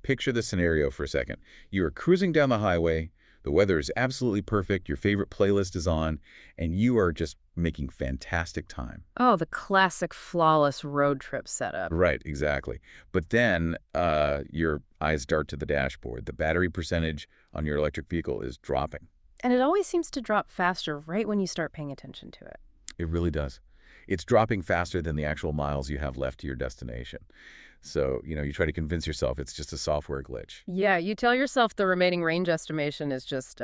picture the scenario for a second. You are cruising down the highway, the weather is absolutely perfect, your favorite playlist is on, and you are just making fantastic time. Oh, the classic flawless road trip setup. Right, exactly. But then your eyes dart to the dashboard. The battery percentage on your electric vehicle is dropping. And it always seems to drop faster right when you start paying attention to it. It really does. It's dropping faster than the actual miles you have left to your destination. So, you try to convince yourself it's just a software glitch. Yeah, you tell yourself the remaining range estimation is just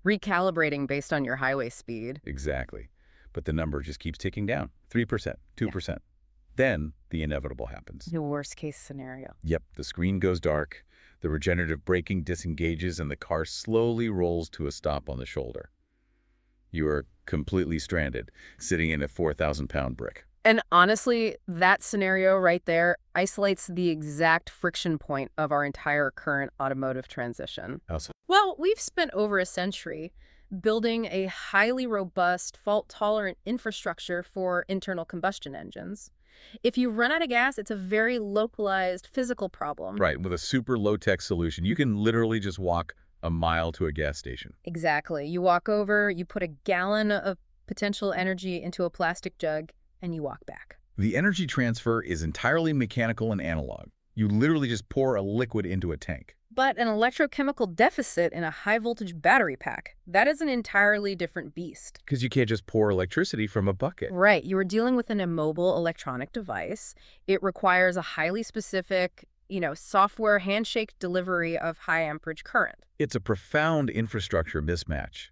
recalibrating based on your highway speed. Exactly. But the number just keeps ticking down. 3%, 2%. Yeah. Then the inevitable happens. The worst case scenario. Yep, the screen goes dark, the regenerative braking disengages, and the car slowly rolls to a stop on the shoulder. You are completely stranded, sitting in a 4,000-pound brick. And honestly, that scenario right there isolates the exact friction point of our entire current automotive transition. How so? Well, we've spent over a century building a highly robust, fault-tolerant infrastructure for internal combustion engines. If you run out of gas, it's a very localized physical problem. Right, with a super low-tech solution, you can literally just walk a mile to a gas station. Exactly. You walk over, you put a gallon of potential energy into a plastic jug, and you walk back. The energy transfer is entirely mechanical and analog. You literally just pour a liquid into a tank. But an electrochemical deficit in a high-voltage battery pack, that is an entirely different beast. Because you can't just pour electricity from a bucket. Right. You are dealing with an immobile electronic device. It requires a highly specific, software handshake delivery of high amperage current. It's a profound infrastructure mismatch.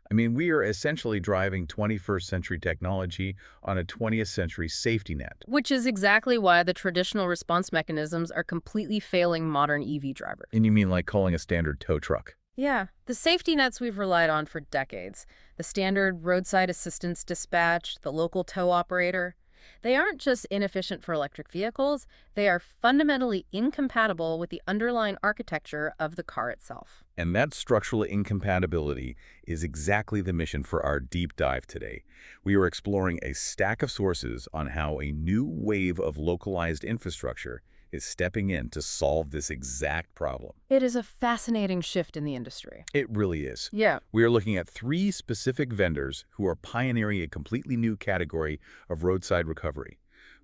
I mean, we are essentially driving 21st century technology on a 20th century safety net. Which is exactly why the traditional response mechanisms are completely failing modern EV drivers. And you mean like calling a standard tow truck? Yeah, the safety nets we've relied on for decades. The standard roadside assistance dispatch, the local tow operator. They aren't just inefficient for electric vehicles, they are fundamentally incompatible with the underlying architecture of the car itself. And that structural incompatibility is exactly the mission for our deep dive today. We are exploring a stack of sources on how a new wave of localized infrastructure is stepping in to solve this exact problem. It is a fascinating shift in the industry. It really is. Yeah. We are looking at 3 specific vendors who are pioneering a completely new category of roadside recovery: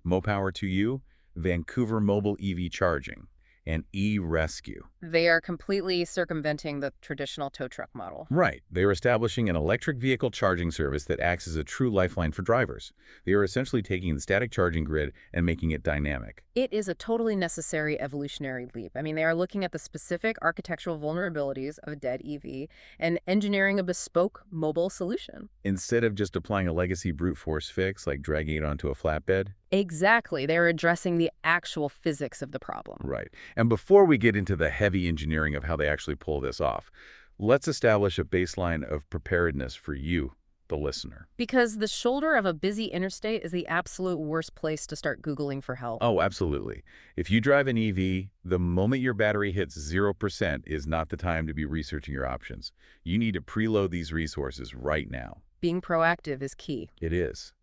MoPower2U, Vancouver Mobile EV Charging, and e-Rescue. They are completely circumventing the traditional tow truck model. Right. They are establishing an electric vehicle charging service that acts as a true lifeline for drivers. They are essentially taking the static charging grid and making it dynamic. It is a totally necessary evolutionary leap. I mean, they are looking at the specific architectural vulnerabilities of a dead EV and engineering a bespoke mobile solution. Instead of just applying a legacy brute force fix like dragging it onto a flatbed. Exactly. They're addressing the actual physics of the problem. Right. And before we get into the heavy engineering of how they actually pull this off, let's establish a baseline of preparedness for you, the listener. Because the shoulder of a busy interstate is the absolute worst place to start Googling for help. Oh, absolutely. If you drive an EV, the moment your battery hits 0% is not the time to be researching your options. You need to preload these resources right now. Being proactive is key. It is.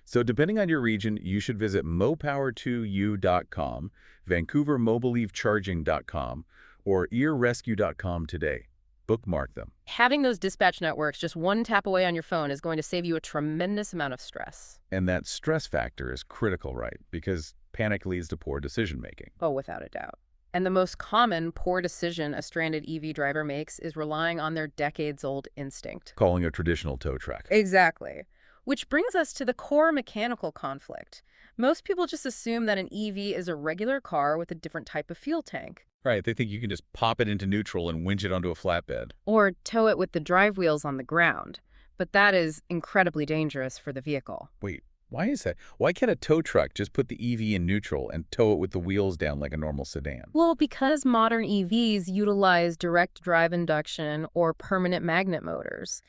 So depending on your region, you should visit MoPower2U.com, VancouverMobileEVCharging.com, or earrescue.com today. Bookmark them. Having those dispatch networks just one tap away on your phone is going to save you a tremendous amount of stress. And that stress factor is critical, right? Because panic leads to poor decision-making. Oh, without a doubt. And the most common poor decision a stranded EV driver makes is relying on their decades-old instinct. Calling a traditional tow truck. Exactly. Which brings us to the core mechanical conflict. Most people just assume that an EV is a regular car with a different type of fuel tank. Right, they think you can just pop it into neutral and winch it onto a flatbed. Or tow it with the drive wheels on the ground. But that is incredibly dangerous for the vehicle. Wait, why is that? Why can't a tow truck just put the EV in neutral and tow it with the wheels down like a normal sedan? Well, because modern EVs utilize direct drive induction or permanent magnet motors.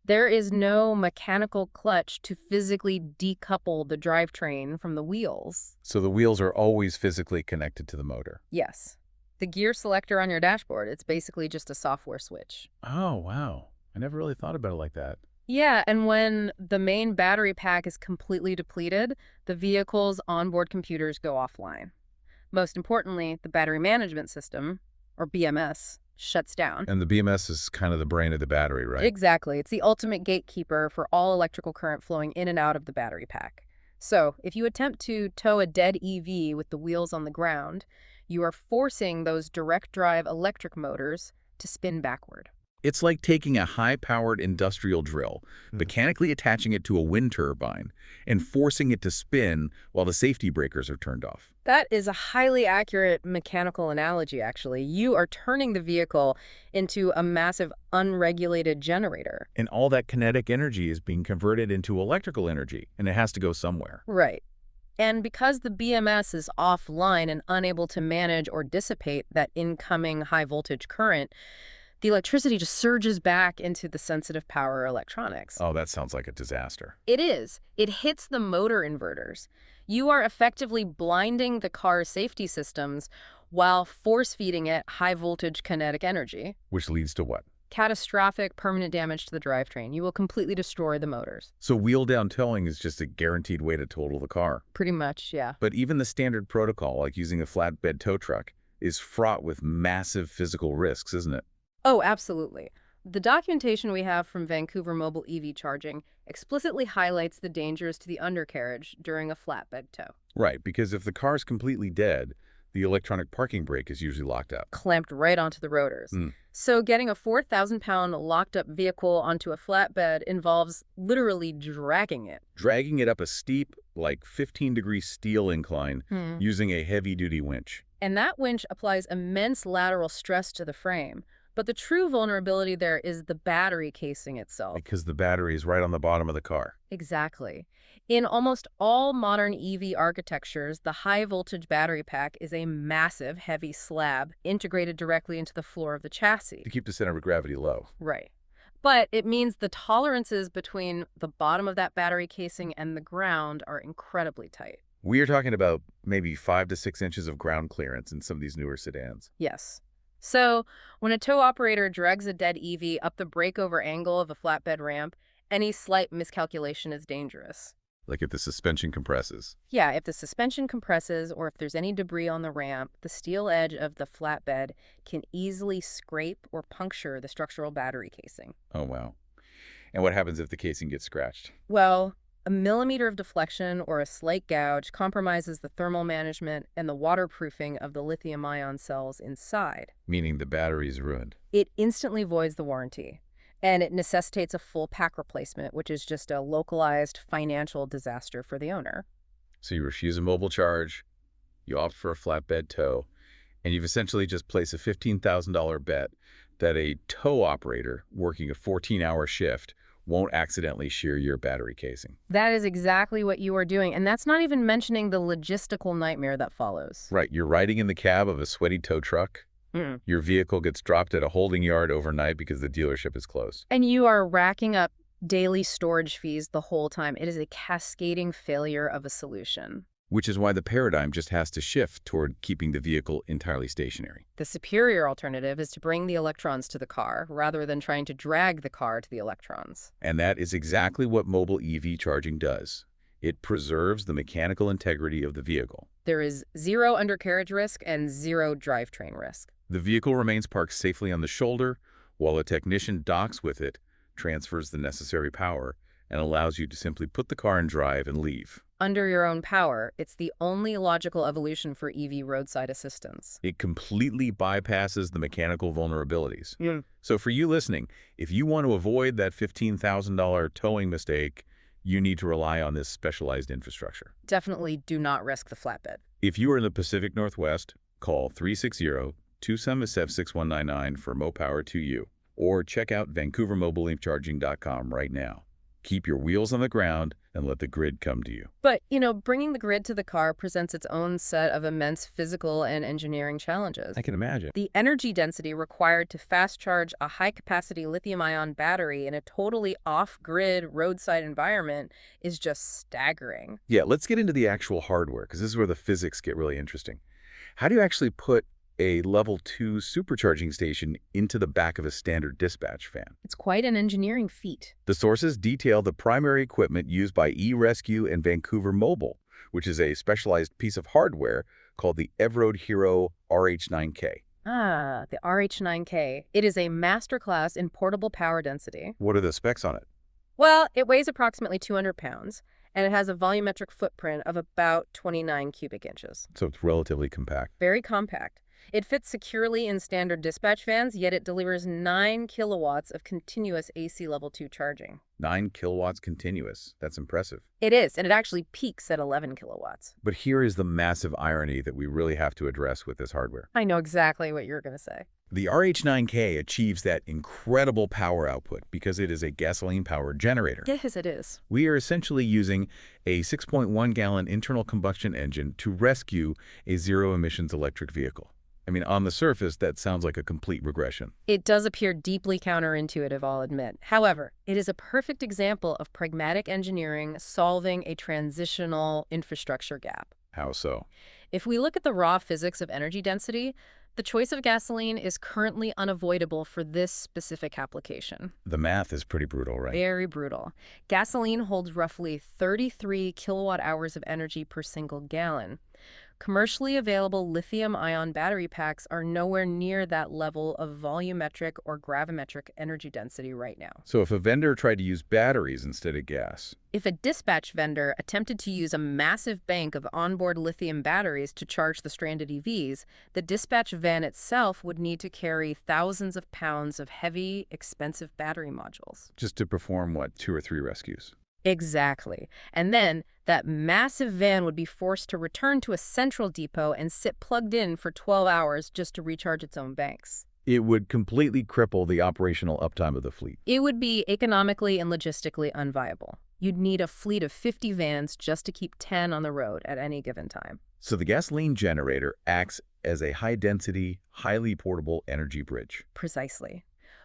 There is no mechanical clutch to physically decouple the drivetrain from the wheels. So the wheels are always physically connected to the motor? Yes. The gear selector on your dashboard, it's basically just a software switch. Oh, wow. I never really thought about it like that. Yeah, and when the main battery pack is completely depleted, the vehicle's onboard computers go offline. Most importantly, the battery management system, or BMS, shuts down. And the BMS is kind of the brain of the battery, right? Exactly. It's the ultimate gatekeeper for all electrical current flowing in and out of the battery pack. So, if you attempt to tow a dead EV with the wheels on the ground, you are forcing those direct drive electric motors to spin backward. It's like taking a high-powered industrial drill, mechanically attaching it to a wind turbine, and forcing it to spin while the safety breakers are turned off. That is a highly accurate mechanical analogy, actually. You are turning the vehicle into a massive unregulated generator. And all that kinetic energy is being converted into electrical energy, and it has to go somewhere. Right. And because the BMS is offline and unable to manage or dissipate that incoming high-voltage current, the electricity just surges back into the sensitive power electronics. Oh, that sounds like a disaster. It is. It hits the motor inverters. You are effectively blinding the car's safety systems while force-feeding it high-voltage kinetic energy. Which leads to what? Catastrophic permanent damage to the drivetrain. You will completely destroy the motors. So wheel-down towing is just a guaranteed way to total the car. Pretty much, yeah. But even the standard protocol, like using a flatbed tow truck, is fraught with massive physical risks, isn't it? Oh, absolutely. The documentation we have from Vancouver Mobile EV Charging explicitly highlights the dangers to the undercarriage during a flatbed tow. Right, because if the car's completely dead, the electronic parking brake is usually locked up. Clamped right onto the rotors. So getting a 4,000-pound locked-up vehicle onto a flatbed involves literally dragging it. Dragging it up a steep, like 15-degree steel incline using a heavy-duty winch. And that winch applies immense lateral stress to the frame. But the true vulnerability there is the battery casing itself. Because the battery is right on the bottom of the car. Exactly. In almost all modern EV architectures, the high-voltage battery pack is a massive, heavy slab integrated directly into the floor of the chassis. To keep the center of gravity low. Right. But it means the tolerances between the bottom of that battery casing and the ground are incredibly tight. We are talking about maybe 5 to 6 inches of ground clearance in some of these newer sedans. Yes. So, when a tow operator drags a dead EV up the breakover angle of a flatbed ramp, any slight miscalculation is dangerous. Like if the suspension compresses. Yeah, if the suspension compresses or if there's any debris on the ramp, the steel edge of the flatbed can easily scrape or puncture the structural battery casing. Oh, wow. And what happens if the casing gets scratched? Well, a millimeter of deflection or a slight gouge compromises the thermal management and the waterproofing of the lithium-ion cells inside. Meaning the battery is ruined. It instantly voids the warranty, and it necessitates a full pack replacement, which is just a localized financial disaster for the owner. So you refuse a mobile charge, you opt for a flatbed tow, and you've essentially just placed a $15,000 bet that a tow operator working a 14-hour shift won't accidentally shear your battery casing. That is exactly what you are doing, and that's not even mentioning the logistical nightmare that follows. Right, you're riding in the cab of a sweaty tow truck. Your vehicle gets dropped at a holding yard overnight because the dealership is closed. And you are racking up daily storage fees the whole time. It is a cascading failure of a solution. Which is why the paradigm just has to shift toward keeping the vehicle entirely stationary. The superior alternative is to bring the electrons to the car rather than trying to drag the car to the electrons. And that is exactly what mobile EV charging does. It preserves the mechanical integrity of the vehicle. There is zero undercarriage risk and zero drivetrain risk. The vehicle remains parked safely on the shoulder, while a technician docks with it, transfers the necessary power, and allows you to simply put the car in drive and leave. Under your own power, it's the only logical evolution for EV roadside assistance. It completely bypasses the mechanical vulnerabilities. So for you listening, if you want to avoid that $15,000 towing mistake, you need to rely on this specialized infrastructure. Definitely do not risk the flatbed. If you are in the Pacific Northwest, call 360-277-6199 for MoPower2U, or check out VancouverMobileCharging.com right now. Keep your wheels on the ground and let the grid come to you. But, bringing the grid to the car presents its own set of immense physical and engineering challenges. I can imagine. The energy density required to fast charge a high-capacity lithium-ion battery in a totally off-grid roadside environment is just staggering. Yeah, let's get into the actual hardware, because this is where the physics get really interesting. How do you actually put a level 2 supercharging station into the back of a standard dispatch fan? It's quite an engineering feat. The sources detail the primary equipment used by eRescue and Vancouver Mobile, which is a specialized piece of hardware called the Evroad Hero RH9K. Ah, the RH9K. It is a masterclass in portable power density. What are the specs on it? Well, it weighs approximately 200 pounds, and it has a volumetric footprint of about 29 cubic inches. So it's relatively compact. Very compact. It fits securely in standard dispatch vans, yet it delivers 9 kilowatts of continuous AC level 2 charging. 9 kilowatts continuous. That's impressive. It is, and it actually peaks at 11 kilowatts. But here is the massive irony that we really have to address with this hardware. I know exactly what you're going to say. The RH9K achieves that incredible power output because it is a gasoline-powered generator. Yes, it is. We are essentially using a 6.1-gallon internal combustion engine to rescue a zero-emissions electric vehicle. I mean, on the surface, that sounds like a complete regression. It does appear deeply counterintuitive, I'll admit. However, it is a perfect example of pragmatic engineering solving a transitional infrastructure gap. How so? If we look at the raw physics of energy density, the choice of gasoline is currently unavoidable for this specific application. The math is pretty brutal, right? Very brutal. Gasoline holds roughly 33 kilowatt hours of energy per single gallon. Commercially available lithium-ion battery packs are nowhere near that level of volumetric or gravimetric energy density right now. So if a vendor tried to use batteries instead of gas, If a dispatch vendor attempted to use a massive bank of onboard lithium batteries to charge the stranded EVs, the dispatch van itself would need to carry thousands of pounds of heavy, expensive battery modules. just to perform, what, 2 or 3 rescues? Exactly. And then that massive van would be forced to return to a central depot and sit plugged in for 12 hours just to recharge its own banks. It would completely cripple the operational uptime of the fleet. It would be economically and logistically unviable. You'd need a fleet of 50 vans just to keep 10 on the road at any given time. So the gasoline generator acts as a high-density, highly portable energy bridge. Precisely.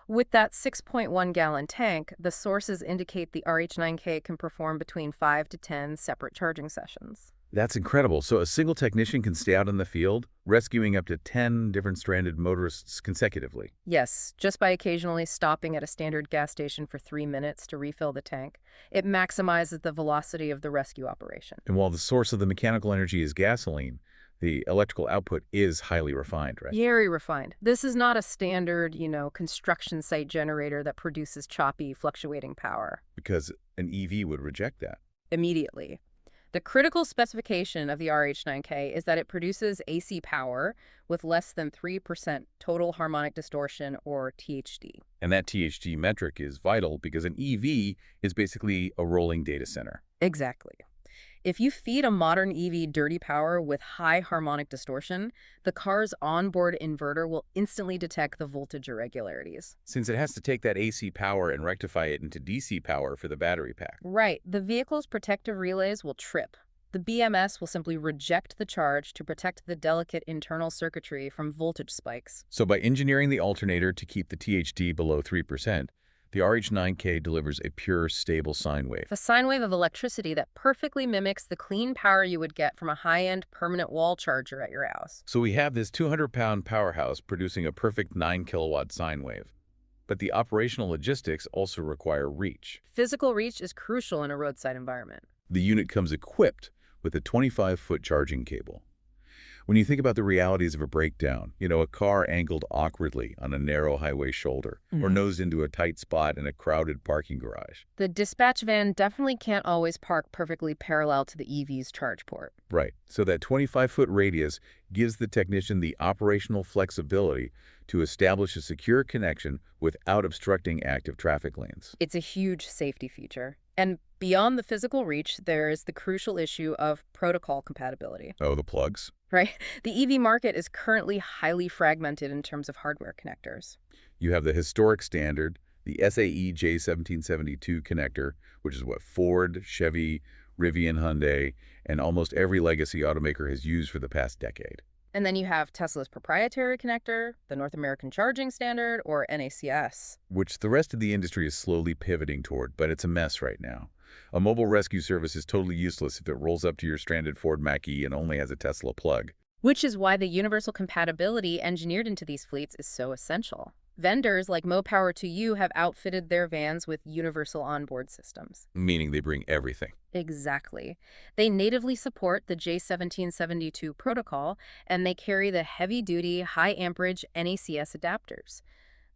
With that 6.1-gallon tank, the sources indicate the RH9K can perform between 5 to 10 separate charging sessions. That's incredible. So a single technician can stay out in the field, rescuing up to 10 different stranded motorists consecutively. Yes, just by occasionally stopping at a standard gas station for 3 minutes to refill the tank, it maximizes the velocity of the rescue operation. And while the source of the mechanical energy is gasoline, the electrical output is highly refined, right? Very refined. This is not a standard, construction site generator that produces choppy, fluctuating power Because an EV would reject that. immediately. The critical specification of the RH9K is that it produces AC power with less than 3% total harmonic distortion, or THD. And that THD metric is vital because an EV is basically a rolling data center. Exactly. If you feed a modern EV dirty power with high harmonic distortion, the car's onboard inverter will instantly detect the voltage irregularities. Since it has to take that AC power and rectify it into DC power for the battery pack. Right. The vehicle's protective relays will trip. The BMS will simply reject the charge to protect the delicate internal circuitry from voltage spikes. So by engineering the alternator to keep the THD below 3%, the RH9K delivers a pure, stable sine wave. A sine wave of electricity that perfectly mimics the clean power you would get from a high-end permanent wall charger at your house. So we have this 200-pound powerhouse producing a perfect 9-kilowatt sine wave. But the operational logistics also require reach. Physical reach is crucial in a roadside environment. The unit comes equipped with a 25-foot charging cable. When you think about the realities of a breakdown, a car angled awkwardly on a narrow highway shoulder, or nosed into a tight spot in a crowded parking garage. The dispatch van definitely can't always park perfectly parallel to the EV's charge port. Right. So that 25-foot radius gives the technician the operational flexibility to establish a secure connection without obstructing active traffic lanes. It's a huge safety feature. And beyond the physical reach, there is the crucial issue of protocol compatibility. Oh, the plugs? Right? The EV market is currently highly fragmented in terms of hardware connectors. You have the historic standard, the SAE J1772 connector, which is what Ford, Chevy, Rivian, Hyundai, and almost every legacy automaker has used for the past decade. And then you have Tesla's proprietary connector, the North American Charging Standard, or NACS. Which the rest of the industry is slowly pivoting toward, but it's a mess right now. A mobile rescue service is totally useless if it rolls up to your stranded Ford Mach-E and only has a Tesla plug. Which is why the universal compatibility engineered into these fleets is so essential. Vendors like MoPower2U have outfitted their vans with universal onboard systems. Meaning they bring everything. Exactly. They natively support the J1772 protocol, and they carry the heavy-duty, high-amperage NACS adapters.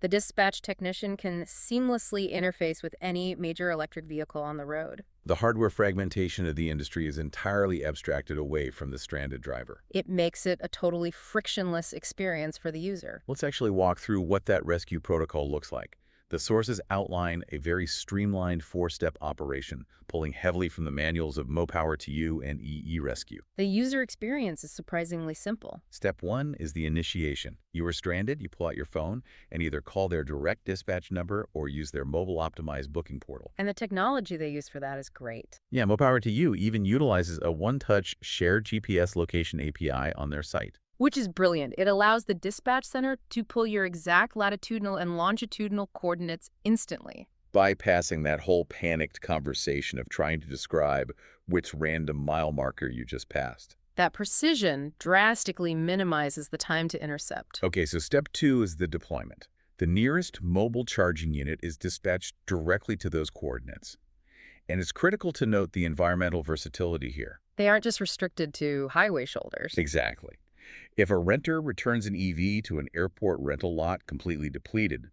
The dispatch technician can seamlessly interface with any major electric vehicle on the road. The hardware fragmentation of the industry is entirely abstracted away from the stranded driver. It makes it a totally frictionless experience for the user. Let's actually walk through what that rescue protocol looks like. The sources outline a very streamlined four-step operation, pulling heavily from the manuals of MoPower2U and EE Rescue. The user experience is surprisingly simple. Step 1 is the initiation. You are stranded, you pull out your phone and either call their direct dispatch number or use their mobile-optimized booking portal. And the technology they use for that is great. Yeah, MoPower2U even utilizes a one-touch shared GPS location API on their site. Which is brilliant. It allows the dispatch center to pull your exact latitudinal and longitudinal coordinates instantly, Bypassing that whole panicked conversation of trying to describe which random mile marker you just passed. That precision drastically minimizes the time to intercept. Okay, so step 2 is the deployment. The nearest mobile charging unit is dispatched directly to those coordinates. And it's critical to note the environmental versatility here. They aren't just restricted to highway shoulders. Exactly. If a renter returns an EV to an airport rental lot completely depleted,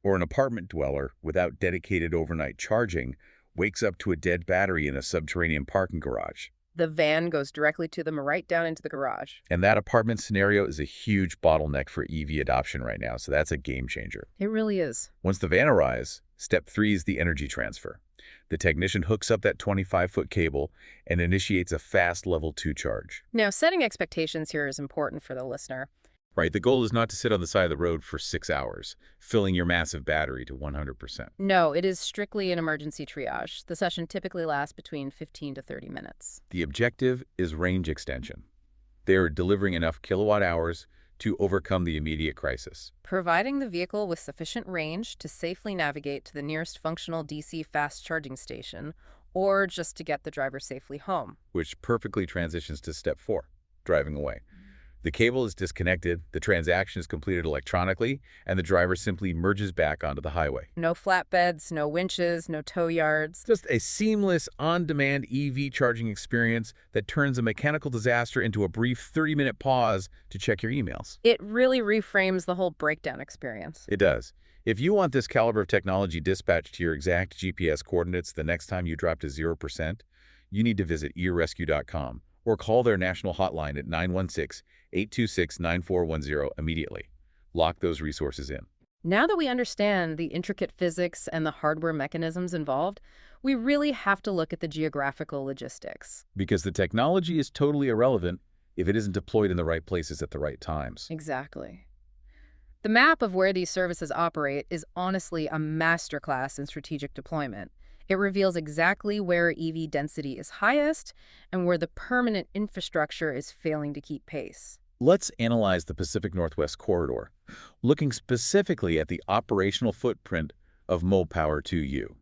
or an apartment dweller without dedicated overnight charging wakes up to a dead battery in a subterranean parking garage. The van goes directly to them right down into the garage. And that apartment scenario is a huge bottleneck for EV adoption right now, so that's a game changer. It really is. Once the van arrives, step 3 is the energy transfer. The technician hooks up that 25-foot cable and initiates a fast level 2 charge. Now, setting expectations here is important for the listener. Right, the goal is not to sit on the side of the road for 6 hours, filling your massive battery to 100%. No, it is strictly an emergency triage. The session typically lasts between 15 to 30 minutes. The objective is range extension. They are delivering enough kilowatt hours to overcome the immediate crisis. Providing the vehicle with sufficient range to safely navigate to the nearest functional DC fast charging station, or just to get the driver safely home. Which perfectly transitions to step 4, driving away. The cable is disconnected, the transaction is completed electronically, and the driver simply merges back onto the highway. No flatbeds, no winches, no tow yards. Just a seamless, on-demand EV charging experience that turns a mechanical disaster into a brief 30-minute pause to check your emails. It really reframes the whole breakdown experience. It does. If you want this caliber of technology dispatched to your exact GPS coordinates the next time you drop to 0%, you need to visit erescue.com or call their national hotline at 916-826-9410 immediately. Lock those resources in. Now that we understand the intricate physics and the hardware mechanisms involved, we really have to look at the geographical logistics. Because the technology is totally irrelevant if it isn't deployed in the right places at the right times. Exactly. The map of where these services operate is honestly a masterclass in strategic deployment. It reveals exactly where EV density is highest and where the permanent infrastructure is failing to keep pace. Let's analyze the Pacific Northwest corridor, looking specifically at the operational footprint of MoPower2U.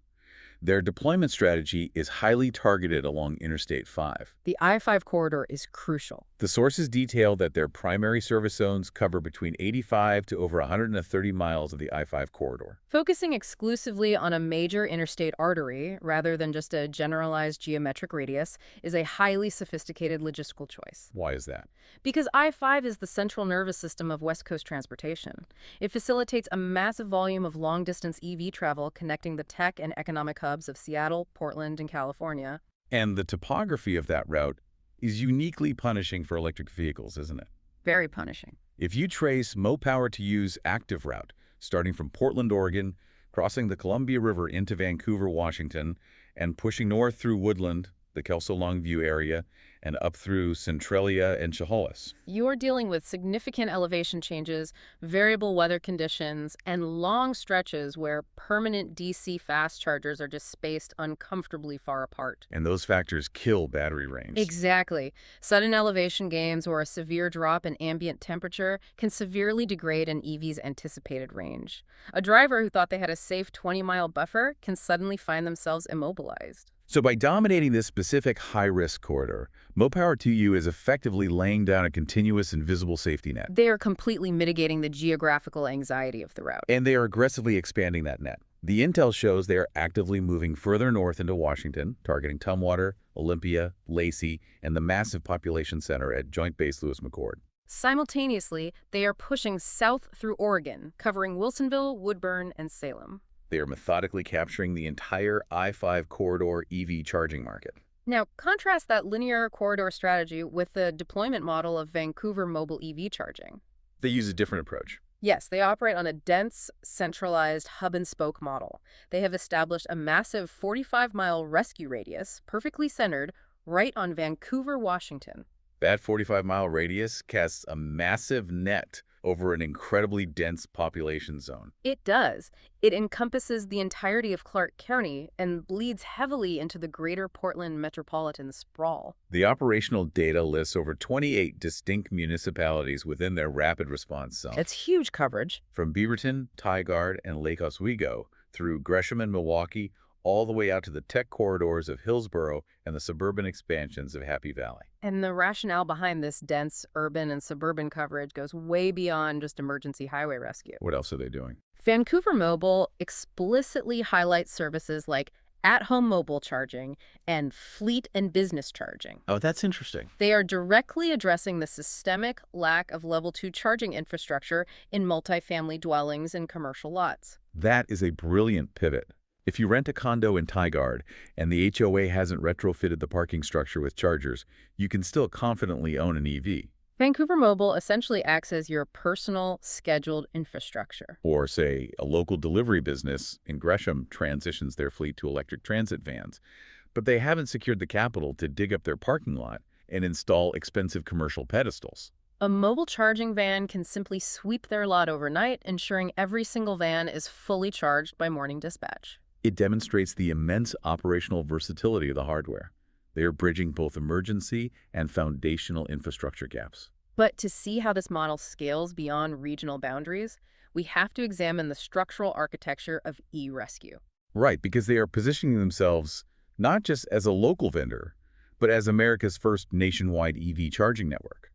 Their deployment strategy is highly targeted along Interstate 5. The I-5 corridor is crucial. The sources detail that their primary service zones cover between 85 to over 130 miles of the I-5 corridor. Focusing exclusively on a major interstate artery, rather than just a generalized geometric radius, is a highly sophisticated logistical choice. Why is that? Because I-5 is the central nervous system of West Coast transportation. It facilitates a massive volume of long-distance EV travel connecting the tech and economic hubs of Seattle, Portland, and California. And the topography of that route is uniquely punishing for electric vehicles, isn't it? Very punishing. If you trace MoPower2U's active route, starting from Portland, Oregon, crossing the Columbia River into Vancouver, Washington, and pushing north through Woodland, the Kelso-Longview area, and up through Centralia and Chehalis. You are dealing with significant elevation changes, variable weather conditions, and long stretches where permanent DC fast chargers are just spaced uncomfortably far apart. And those factors kill battery range. Exactly. Sudden elevation gains or a severe drop in ambient temperature can severely degrade an EV's anticipated range. A driver who thought they had a safe 20-mile buffer can suddenly find themselves immobilized. So by dominating this specific high-risk corridor, MoPower2U is effectively laying down a continuous and visible safety net. They are completely mitigating the geographical anxiety of the route. And they are aggressively expanding that net. The intel shows they are actively moving further north into Washington, targeting Tumwater, Olympia, Lacey, and the massive population center at Joint Base Lewis-McChord. Simultaneously, they are pushing south through Oregon, covering Wilsonville, Woodburn, and Salem. They are methodically capturing the entire I-5 corridor EV charging market. Now, contrast that linear corridor strategy with the deployment model of Vancouver mobile EV charging. They use a different approach. Yes, they operate on a dense, centralized hub-and-spoke model. They have established a massive 45-mile rescue radius, perfectly centered, right on Vancouver, Washington. That 45-mile radius casts a massive net over an incredibly dense population zone. It does. It encompasses the entirety of Clark County and bleeds heavily into the greater Portland metropolitan sprawl. The operational data lists over 28 distinct municipalities within their rapid response zone. It's huge coverage. From Beaverton, Tigard, and Lake Oswego, through Gresham and Milwaukee, all the way out to the tech corridors of Hillsborough and the suburban expansions of Happy Valley. And the rationale behind this dense urban and suburban coverage goes way beyond just emergency highway rescue. What else are they doing? Vancouver Mobile explicitly highlights services like at-home mobile charging and fleet and business charging. Oh, that's interesting. They are directly addressing the systemic lack of level 2 charging infrastructure in multifamily dwellings and commercial lots. That is a brilliant pivot. If you rent a condo in Tigard and the HOA hasn't retrofitted the parking structure with chargers, you can still confidently own an EV. Vancouver Mobile essentially acts as your personal, scheduled infrastructure. Or, say, a local delivery business in Gresham transitions their fleet to electric transit vans, but they haven't secured the capital to dig up their parking lot and install expensive commercial pedestals. A mobile charging van can simply sweep their lot overnight, ensuring every single van is fully charged by morning dispatch. It demonstrates the immense operational versatility of the hardware. They are bridging both emergency and foundational infrastructure gaps. But to see how this model scales beyond regional boundaries, we have to examine the structural architecture of e-rescue. Right, because they are positioning themselves not just as a local vendor, but as America's first nationwide EV charging network.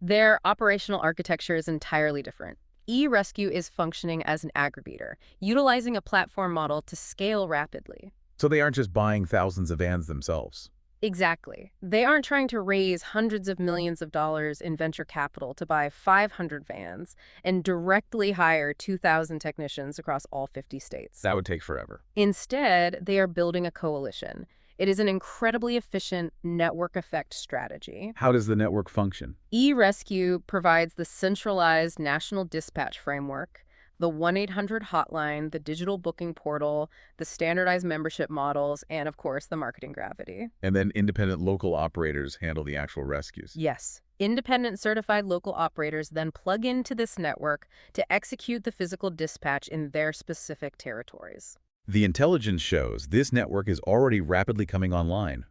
Their operational architecture is entirely different. E-rescue is functioning as an aggregator, utilizing a platform model to scale rapidly. So they aren't just buying thousands of vans themselves. Exactly. They aren't trying to raise hundreds of millions of dollars in venture capital to buy 500 vans and directly hire 2,000 technicians across all 50 states. That would take forever. Instead, they are building a coalition. It is an incredibly efficient network effect strategy. How does the network function? E-Rescue provides the centralized national dispatch framework, the 1-800 hotline, the digital booking portal, the standardized membership models, and of course, the marketing gravity. And then independent local operators handle the actual rescues. Yes. Independent certified local operators then plug into this network to execute the physical dispatch in their specific territories. The intelligence shows this network is already rapidly coming online.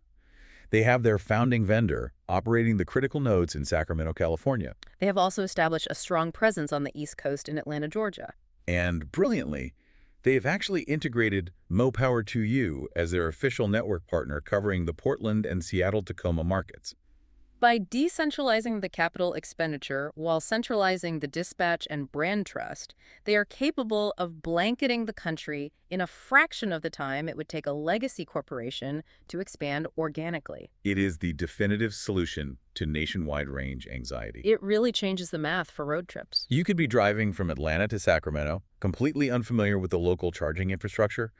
They have their founding vendor operating the critical nodes in Sacramento, California. They have also established a strong presence on the East Coast in Atlanta, Georgia. And brilliantly, they have actually integrated MoPower2U as their official network partner covering the Portland and Seattle-Tacoma markets. By decentralizing the capital expenditure while centralizing the dispatch and brand trust, they are capable of blanketing the country in a fraction of the time it would take a legacy corporation to expand organically. It is the definitive solution to nationwide range anxiety. It really changes the math for road trips. You could be driving from Atlanta to Sacramento, completely unfamiliar with the local charging infrastructure,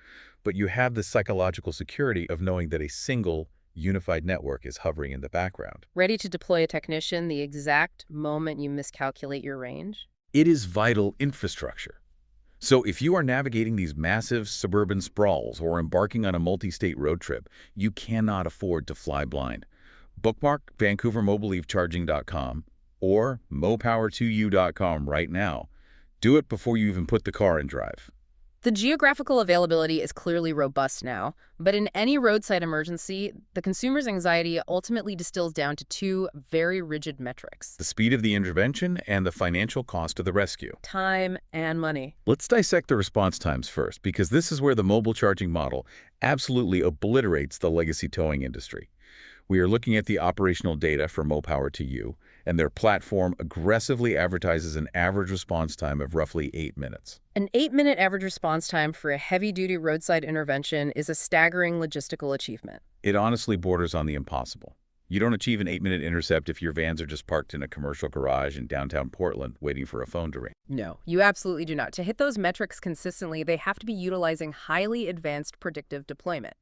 but you have the psychological security of knowing that a single unified network is hovering in the background. Ready to deploy a technician the exact moment you miscalculate your range? It is vital infrastructure. So if you are navigating these massive suburban sprawls or embarking on a multi-state road trip, you cannot afford to fly blind. Bookmark VancouverMobileEVCharging.com or MoPower2U.com right now. Do it before you even put the car in drive. The geographical availability is clearly robust now, but in any roadside emergency, the consumer's anxiety ultimately distills down to two very rigid metrics: The speed of the intervention and the financial cost of the rescue. time and money. Let's dissect the response times first, because this is where the mobile charging model absolutely obliterates the legacy towing industry. We are looking at the operational data for MoPower2U, and their platform aggressively advertises an average response time of roughly 8 minutes. An 8-minute average response time for a heavy-duty roadside intervention is a staggering logistical achievement. It honestly borders on the impossible. You don't achieve an 8-minute intercept if your vans are just parked in a commercial garage in downtown Portland waiting for a phone to ring. No, you absolutely do not. To hit those metrics consistently, they have to be utilizing highly advanced predictive deployment.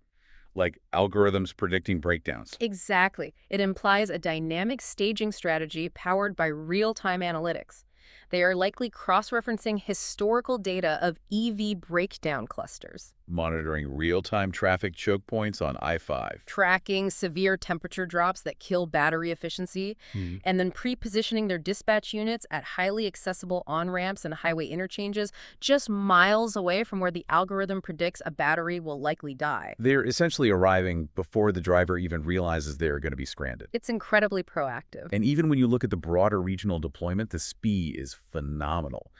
Like algorithms predicting breakdowns. Exactly. It implies a dynamic staging strategy powered by real-time analytics. They are likely cross-referencing historical data of EV breakdown clusters, Monitoring real-time traffic choke points on I-5. tracking severe temperature drops that kill battery efficiency, and then pre-positioning their dispatch units at highly accessible on-ramps and highway interchanges just miles away from where the algorithm predicts a battery will likely die. They're essentially arriving before the driver even realizes they're going to be stranded. It's incredibly proactive. And even when you look at the broader regional deployment, the speed is phenomenal.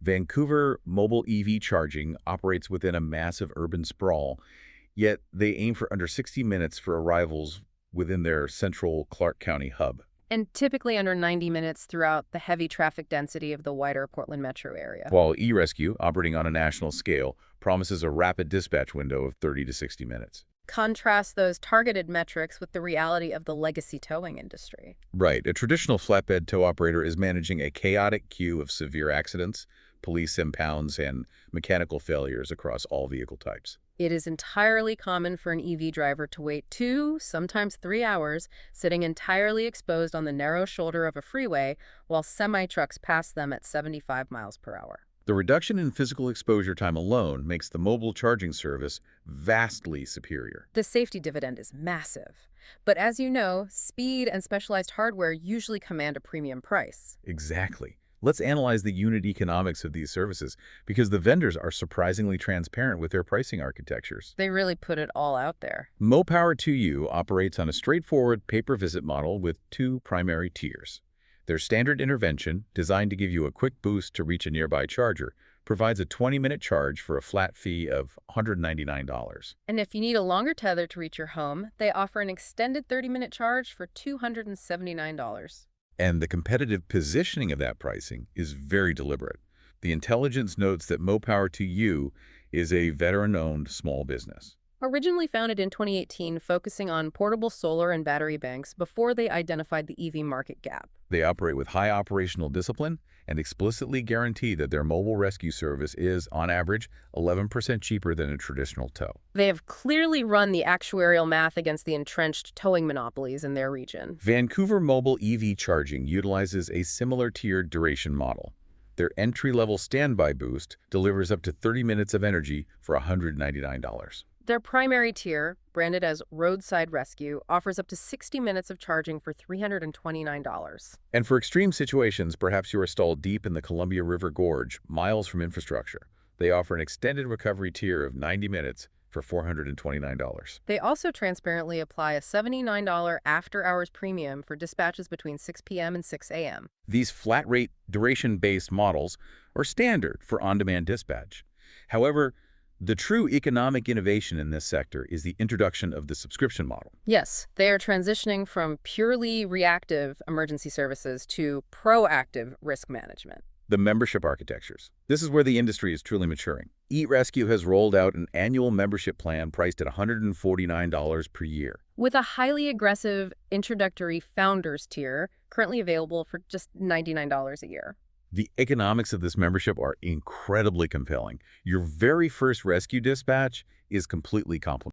Vancouver mobile EV charging operates within a massive urban sprawl, yet they aim for under 60 minutes for arrivals within their central Clark County hub. And typically under 90 minutes throughout the heavy traffic density of the wider Portland metro area. While eRescue, operating on a national scale, promises a rapid dispatch window of 30 to 60 minutes. Contrast those targeted metrics with the reality of the legacy towing industry. Right. A traditional flatbed tow operator is managing a chaotic queue of severe accidents, police impounds, and mechanical failures across all vehicle types. It is entirely common for an EV driver to wait 2, sometimes 3 hours, sitting entirely exposed on the narrow shoulder of a freeway while semi-trucks pass them at 75 miles per hour. The reduction in physical exposure time alone makes the mobile charging service vastly superior. The safety dividend is massive. But as you know, speed and specialized hardware usually command a premium price. Exactly. Let's analyze the unit economics of these services, because the vendors are surprisingly transparent with their pricing architectures. They really put it all out there. MoPower2U operates on a straightforward pay-per-visit model with 2 primary tiers. Their standard intervention, designed to give you a quick boost to reach a nearby charger, provides a 20-minute charge for a flat fee of $199. And if you need a longer tether to reach your home, they offer an extended 30-minute charge for $279. And the competitive positioning of that pricing is very deliberate. The intelligence notes that MoPower2U is a veteran-owned small business. Originally founded in 2018, focusing on portable solar and battery banks before they identified the EV market gap. They operate with high operational discipline and explicitly guarantee that their mobile rescue service is, on average, 11% cheaper than a traditional tow. They have clearly run the actuarial math against the entrenched towing monopolies in their region. Vancouver mobile EV charging utilizes a similar tiered duration model. Their entry-level standby boost delivers up to 30 minutes of energy for $199. Their primary tier, branded as Roadside Rescue, offers up to 60 minutes of charging for $329. And for extreme situations, perhaps you are stalled deep in the Columbia River Gorge, miles from infrastructure. They offer an extended recovery tier of 90 minutes for $429. They also transparently apply a $79 after-hours premium for dispatches between 6 p.m. and 6 a.m. These flat-rate, duration-based models are standard for on-demand dispatch. However, the true economic innovation in this sector is the introduction of the subscription model. Yes, they are transitioning from purely reactive emergency services to proactive risk management. The membership architectures. This is where the industry is truly maturing. eRescue has rolled out an annual membership plan priced at $149 per year. With a highly aggressive introductory founders tier currently available for just $99 a year. The economics of this membership are incredibly compelling. Your very first rescue dispatch is completely complimentary.